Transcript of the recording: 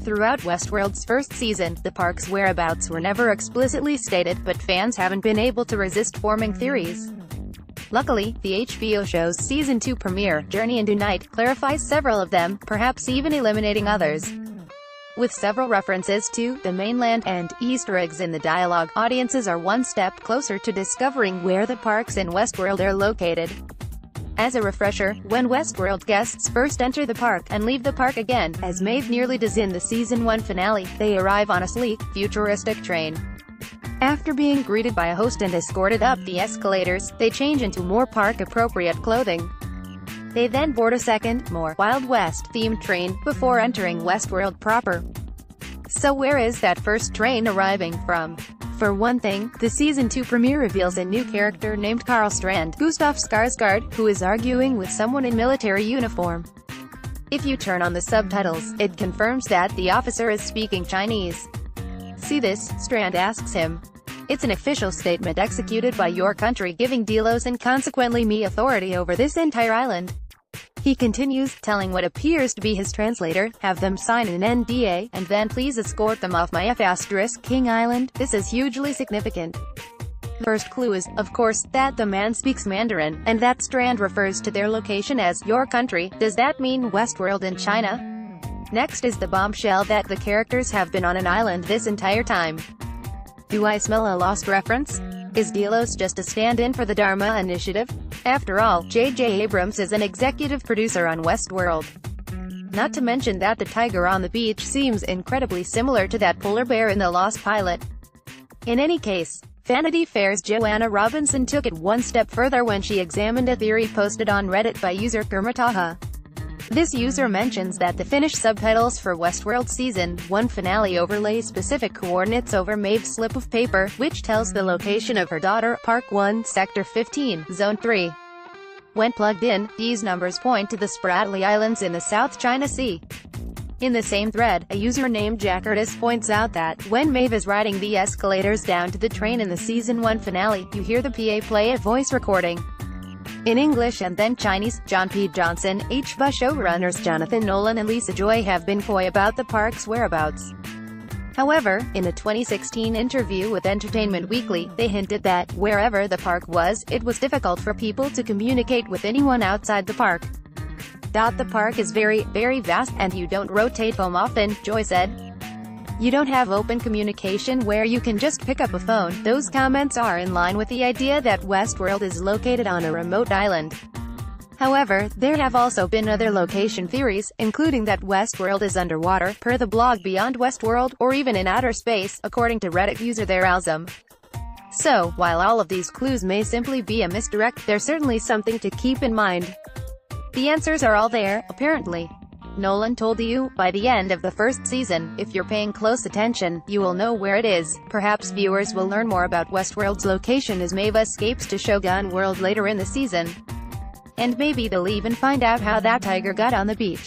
Throughout Westworld's first season, the park's whereabouts were never explicitly stated, but fans haven't been able to resist forming theories. Luckily, the HBO show's Season 2 premiere, Journey into Night, clarifies several of them, perhaps even eliminating others. With several references to the mainland and Easter eggs in the dialogue, audiences are one step closer to discovering where the parks in Westworld are located. As a refresher, when Westworld guests first enter the park, and leave the park again, as Maeve nearly does in the Season 1 finale, they arrive on a sleek, futuristic train. After being greeted by a host and escorted up the escalators, they change into more park-appropriate clothing. They then board a second, more Wild West-themed train, before entering Westworld proper. So where is that first train arriving from? For one thing, the Season 2 premiere reveals a new character named Carl Strand, Gustav Skarsgård, who is arguing with someone in military uniform. If you turn on the subtitles, it confirms that the officer is speaking Chinese. "See this?" Strand asks him. "It's an official statement executed by your country giving Delos and consequently me authority over this entire island." He continues, telling what appears to be his translator, "Have them sign an NDA, and then please escort them off my King Island." This is hugely significant. The first clue is, of course, that the man speaks Mandarin, and that Strand refers to their location as your country. Does that mean Westworld in China? Next is the bombshell that the characters have been on an island this entire time. Do I smell a lost reference? Is Delos just a stand-in for the Dharma Initiative? After all, J.J. Abrams is an executive producer on Westworld. Not to mention that the tiger on the beach seems incredibly similar to that polar bear in The Lost Pilot. In any case, Vanity Fair's Joanna Robinson took it one step further when she examined a theory posted on Reddit by user Kermataha. This user mentions that the Finnish subtitles for Westworld Season 1 finale overlay specific coordinates over Maeve's slip of paper, which tells the location of her daughter, Park 1, Sector 15, Zone 3. When plugged in, these numbers point to the Spratly Islands in the South China Sea. In the same thread, a user named Jackardus points out that, when Maeve is riding the escalators down to the train in the Season 1 finale, you hear the PA play a voice recording in English and then Chinese. John P. Johnson, HBA showrunners Jonathan Nolan and Lisa Joy have been coy about the park's whereabouts. However, in a 2016 interview with Entertainment Weekly, they hinted that, wherever the park was, it was difficult for people to communicate with anyone outside the park. "The park is very, very vast, and you don't rotate home often," Joy said. "You don't have open communication where you can just pick up a phone." Those comments are in line with the idea that Westworld is located on a remote island. However, there have also been other location theories, including that Westworld is underwater, per the blog Beyond Westworld, or even in outer space, according to Reddit user ThereAlzum. So, while all of these clues may simply be a misdirect, there's certainly something to keep in mind. The answers are all there, apparently. Nolan told you, by the end of the first season, if you're paying close attention, you will know where it is. Perhaps viewers will learn more about Westworld's location as Maeve escapes to Shogun World later in the season. And maybe they'll even find out how that tiger got on the beach.